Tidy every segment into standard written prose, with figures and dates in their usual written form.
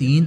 3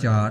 4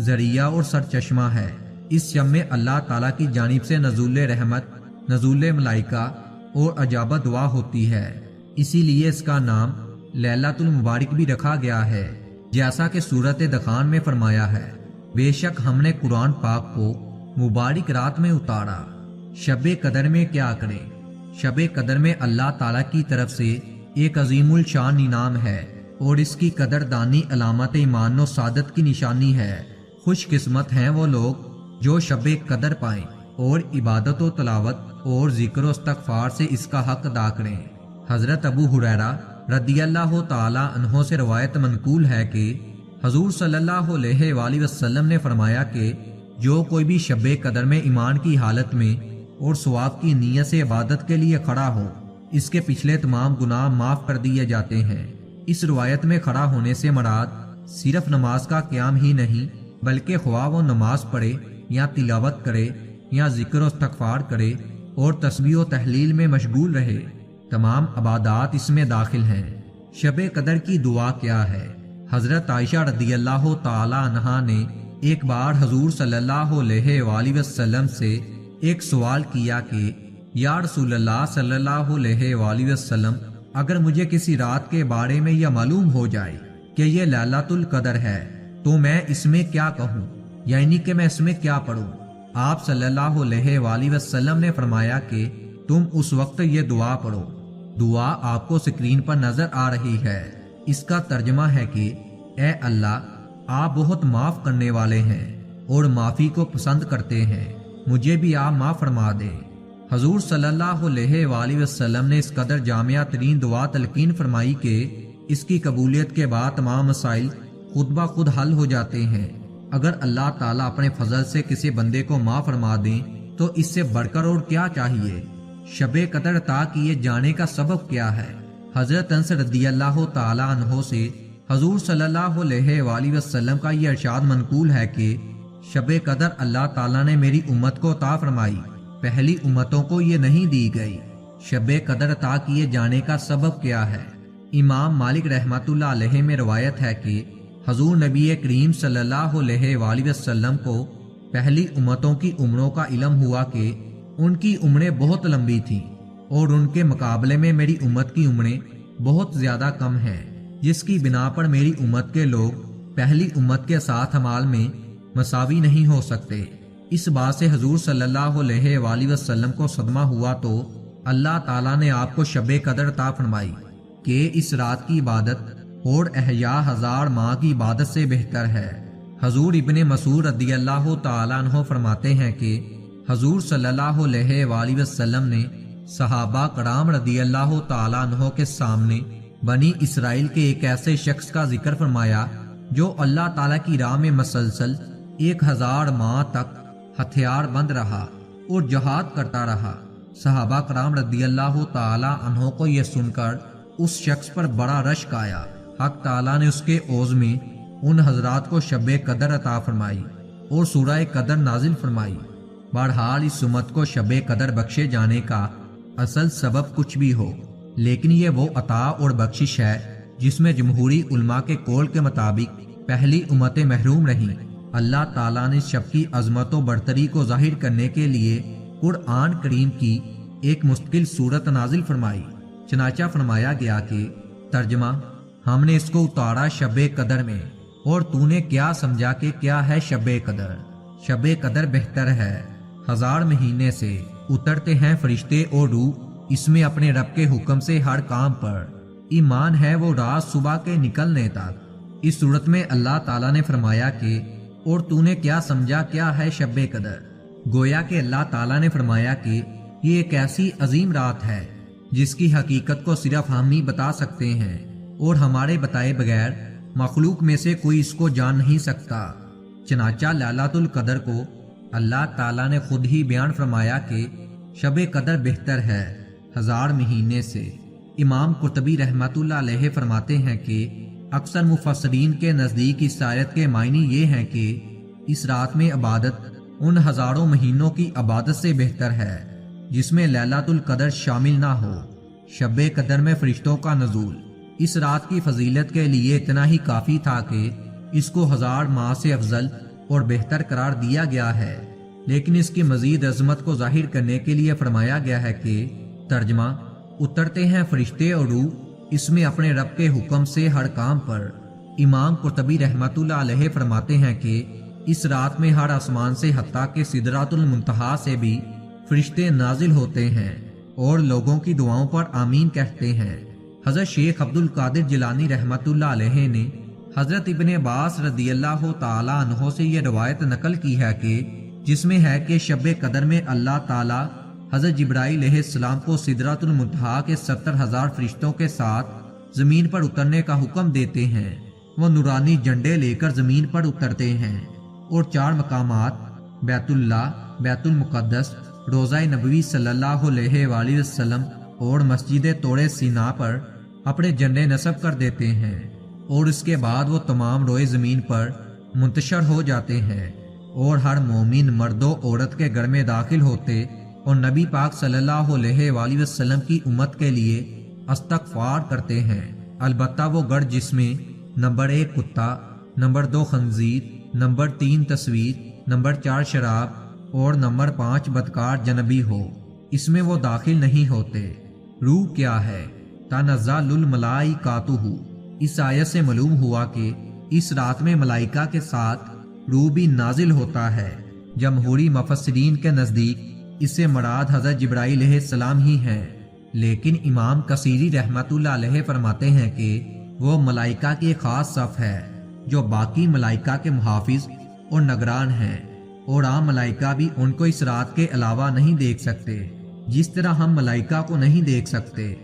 ذریعہ اور سرچشمہ ہے۔ اس شب میں اللہ تعالیٰ کی جانب سے نزول رحمت، نزول ملائکہ اور اجابہ دعا ہوتی ہے، اسی لیے اس کا نام لیلۃ المبارک بھی رکھا گیا ہے، جیسا کہ سورۃ دخان میں فرمایا ہے، بے شک ہم نے قرآن پاک کو مبارک رات میں اتارا۔ شب قدر میں کیا کریں؟ شب قدر میں اللہ تعالیٰ کی طرف سے ایک عظیم الشان انعام ہے اور اس کی قدر دانی علامت ایمان و سعادت کی نشانی ہے۔ خوش قسمت ہیں وہ لوگ جو شب قدر پائیں اور عبادت و تلاوت اور ذکر و استغفار سے اس کا حق ادا کریں۔ حضرت ابو ہریرہ رضی اللہ تعالی عنہ سے روایت منقول ہے کہ حضور صلی اللہ علیہ وآلہ وسلم نے فرمایا کہ جو کوئی بھی شب قدر میں ایمان کی حالت میں اور ثواب کی نیت سے عبادت کے لیے کھڑا ہو، اس کے پچھلے تمام گناہ معاف کر دیے جاتے ہیں۔ اس روایت میں کھڑا ہونے سے مراد صرف نماز کا قیام ہی نہیں، بلکہ خواہ وہ نماز پڑھے یا تلاوت کرے یا ذکر و استغفار کرے اور تسبیح و تحلیل میں مشغول رہے، تمام عبادات اس میں داخل ہیں۔ شب قدر کی دعا کیا ہے؟ حضرت عائشہ رضی اللہ تعالی عنہا نے ایک بار حضور صلی اللہ علیہ وآلہ وسلم سے ایک سوال کیا کہ یا رسول اللہ صلی اللہ علیہ وآلہ وسلم، اگر مجھے کسی رات کے بارے میں یہ معلوم ہو جائے کہ یہ لیلۃ القدر ہے تو میں اس میں کیا کہوں، یعنی کہ میں اس میں کیا پڑھوں؟ آپ صلی اللہ علیہ وآلہ وسلم نے فرمایا کہ تم اس وقت یہ دعا پڑھو۔ دعا آپ کو اسکرین پر نظر آ رہی ہے۔ اس کا ترجمہ ہے کہ اے اللہ، آپ بہت معاف کرنے والے ہیں اور معافی کو پسند کرتے ہیں، مجھے بھی آپ معاف فرما دیں۔ حضور صلی اللہ علیہ وآلہ وسلم نے اس قدر جامعہ ترین دعا تلقین فرمائی کہ اس کی قبولیت کے بعد تمام مسائل خود بخود حل ہو جاتے ہیں۔ اگر اللہ تعالیٰ اپنے فضل سے کسی بندے کو معاف فرما دیں تو اس سے بڑھ کر اور کیا چاہیے؟ شب قدر عطا کیے جانے کا سبب کیا ہے؟ حضرت انس رضی اللہ تعالی عنہ سے حضور صلی اللہ علیہ وآلہ وسلم کا یہ ارشاد منقول ہے کہ شب قدر اللہ تعالیٰ نے میری امت کو عطا فرمائی، پہلی امتوں کو یہ نہیں دی گئی۔ شب قدر عطا کیے جانے کا سبب کیا ہے؟ امام مالک رحمۃ اللہ علیہ میں روایت ہے کہ حضور نبی کریم صلی اللہ علیہ وآلہ وسلم کو پہلی امتوں کی عمروں کا علم ہوا کہ ان کی عمریں بہت لمبی تھیں اور ان کے مقابلے میں میری امت کی عمریں بہت زیادہ کم ہیں، جس کی بنا پر میری امت کے لوگ پہلی امت کے ساتھ اعمال میں مساوی نہیں ہو سکتے۔ اس بات سے حضور صلی اللہ علیہ وآلہ وسلم کو صدمہ ہوا تو اللہ تعالیٰ نے آپ کو شب قدر عطا فرمائی کہ اس رات کی عبادت اور احیاء 1000 ماہ کی عبادت سے بہتر ہے۔ حضور ابن مسعود رضی اللہ تعالیٰ عنہ فرماتے ہیں کہ حضور صلی اللہ علیہ وآلہ وسلم نے صحابہ کرام رضی اللہ تعالیٰ عنہ کے سامنے بنی اسرائیل کے ایک ایسے شخص کا ذکر فرمایا جو اللہ تعالیٰ کی راہ میں مسلسل 1000 ماہ تک ہتھیار بند رہا اور جہاد کرتا رہا۔ صحابہ کرام رضی اللہ تعالیٰ عنہ کو یہ سن کر اس شخص پر بڑا رشک آیا۔ حق تعالیٰ نے اس کے عوض میں ان حضرات کو شب قدر عطا فرمائی اور سورہ قدر نازل فرمائی۔ بہرحال اس امت کو شب قدر بخشے جانے کا اصل سبب کچھ بھی ہو، لیکن یہ وہ عطا اور بخشش ہے جس میں جمہوری علماء کے قول کے مطابق پہلی امتیں محروم رہیں۔ اللہ تعالیٰ نے شب کی عظمت و برتری کو ظاہر کرنے کے لیے قرآن کریم کی ایک مستقل صورت نازل فرمائی۔ چنانچہ فرمایا گیا کہ ترجمہ، ہم نے اس کو اتارا شب قدر میں، اور تو نے کیا سمجھا کہ کیا ہے شب قدر؟ شب قدر بہتر ہے 1000 مہینے سے، اترتے ہیں فرشتے اور روح اس میں اپنے رب کے حکم سے ہر کام پر، ایمان ہے وہ رات صبح کے نکلنے تک۔ اس صورت میں اللہ تعالیٰ نے فرمایا کہ اور تو نے کیا سمجھا کیا ہے شب قدر؟ گویا کہ اللہ تعالیٰ نے فرمایا کہ یہ ایک ایسی عظیم رات ہے جس کی حقیقت کو صرف ہم ہی بتا سکتے ہیں اور ہمارے بتائے بغیر مخلوق میں سے کوئی اس کو جان نہیں سکتا۔ چنانچہ لیلۃ القدر کو اللہ تعالیٰ نے خود ہی بیان فرمایا کہ شب قدر بہتر ہے 1000 مہینے سے۔ امام قرطبی رحمۃ اللہ علیہ فرماتے ہیں کہ اکثر مفسرین کے نزدیک اس آیت کے معنی یہ ہیں کہ اس رات میں عبادت ان ہزاروں مہینوں کی عبادت سے بہتر ہے جس میں لیلۃ القدر شامل نہ ہو۔ شب قدر میں فرشتوں کا نزول اس رات کی فضیلت کے لیے اتنا ہی کافی تھا کہ اس کو 1000 ماہ سے افضل اور بہتر قرار دیا گیا ہے، لیکن اس کی مزید عظمت کو ظاہر کرنے کے لیے فرمایا گیا ہے کہ ترجمہ اترتے ہیں فرشتے اور روح اس میں اپنے رب کے حکم سے ہر کام پر۔ امام قرطبی رحمۃ اللہ علیہ فرماتے ہیں کہ اس رات میں ہر آسمان سے حتیٰ کہ سدرۃ المنتہا سے بھی فرشتے نازل ہوتے ہیں اور لوگوں کی دعاؤں پر آمین کہتے ہیں۔ حضرت شیخ عبد القادر جیلانی رحمۃ اللہ علیہ نے حضرت ابن عباس رضی اللہ تعالیٰ عنہ سے یہ روایت نقل کی ہے کہ جس میں ہے کہ شب قدر میں اللہ تعالیٰ حضرت جبرائیل علیہ السلام کو سدرۃ المنتہا کے 70,000 فرشتوں کے ساتھ زمین پر اترنے کا حکم دیتے ہیں۔ وہ نورانی جھنڈے لے کر زمین پر اترتے ہیں اور 4 مقامات بیت اللہ، بیت المقدس، روضہ نبوی صلی اللہ علیہ وآلہ وسلم اور مسجد طور سینا پر اپنے جھنڈے نصب کر دیتے ہیں، اور اس کے بعد وہ تمام روئے زمین پر منتشر ہو جاتے ہیں اور ہر مومن مرد و عورت کے گھر میں داخل ہوتے اور نبی پاک صلی اللہ علیہ وآلہ وسلم کی امت کے لیے استغفار کرتے ہیں۔ البتہ وہ گھر جس میں نمبر 1 کتا، نمبر 2 خنزیر، نمبر 3 تصویر، نمبر 4 شراب اور نمبر 5 بدکار جنبی ہو، اس میں وہ داخل نہیں ہوتے۔ روح کیا ہے؟ تنزل الملائکاتہ۔ اس آیت سے معلوم ہوا کہ اس رات میں ملائکہ کے ساتھ روح بھی نازل ہوتا ہے۔ جمہوری مفسرین کے نزدیک اس سے مراد حضرت جبرائیل علیہ السلام ہی ہیں، لیکن امام کثیری رحمۃ اللہ علیہ فرماتے ہیں کہ وہ ملائکہ کی ایک خاص صف ہے جو باقی ملائکہ کے محافظ اور نگران ہیں، اور عام ملائکہ بھی ان کو اس رات کے علاوہ نہیں دیکھ سکتے جس طرح ہم ملائکہ کو نہیں دیکھ سکتے۔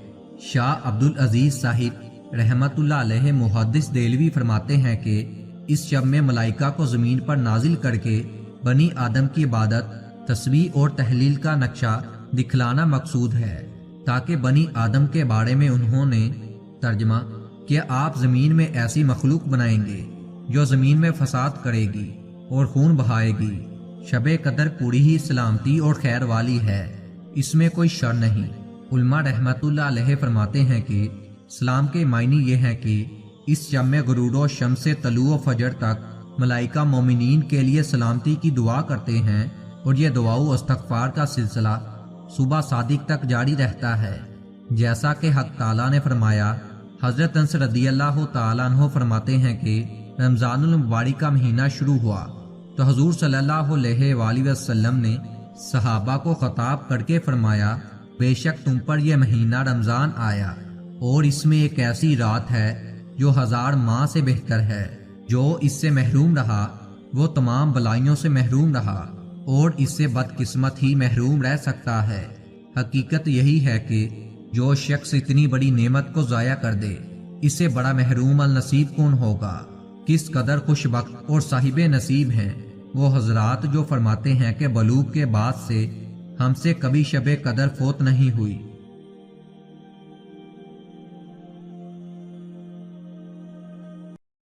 شاہ عبد العزیز صاحب رحمۃ اللہ علیہ محدث دہلوی فرماتے ہیں کہ اس شب میں ملائکہ کو زمین پر نازل کر کے بنی آدم کی عبادت، تسبیح اور تحلیل کا نقشہ دکھلانا مقصود ہے، تاکہ بنی آدم کے بارے میں انہوں نے ترجمہ کہ آپ زمین میں ایسی مخلوق بنائیں گے جو زمین میں فساد کرے گی اور خون بہائے گی۔ شب قدر پوری ہی سلامتی اور خیر والی ہے، اس میں کوئی شر نہیں۔ علماء رحمت اللہ علیہ فرماتے ہیں کہ سلام کے معنی یہ ہے کہ اس شب میں غروب و شمس سے طلوع و فجر تک ملائکہ مومنین کے لیے سلامتی کی دعا کرتے ہیں، اور یہ دعا و استغفار کا سلسلہ صبح صادق تک جاری رہتا ہے، جیسا کہ حق تعالیٰ نے فرمایا۔ حضرت انس رضی اللہ تعالیٰ عنہ فرماتے ہیں کہ رمضان المبارک کا مہینہ شروع ہوا تو حضور صلی اللہ علیہ وآلہ وسلم نے صحابہ کو خطاب کر کے فرمایا، بے شک تم پر یہ مہینہ رمضان آیا اور اس میں ایک ایسی رات ہے جو 1000 ماہ سے بہتر ہے۔ جو اس سے محروم رہا وہ تمام بلائیوں سے محروم رہا، اور اس سے بدقسمت ہی محروم رہ سکتا ہے۔ حقیقت یہی ہے کہ جو شخص اتنی بڑی نعمت کو ضائع کر دے، اس سے بڑا محروم النصیب کون ہوگا؟ کس قدر خوش بخت اور صاحب نصیب ہیں وہ حضرات جو فرماتے ہیں کہ بلوغ کے بعد سے ہم سے کبھی شب قدر فوت نہیں ہوئی۔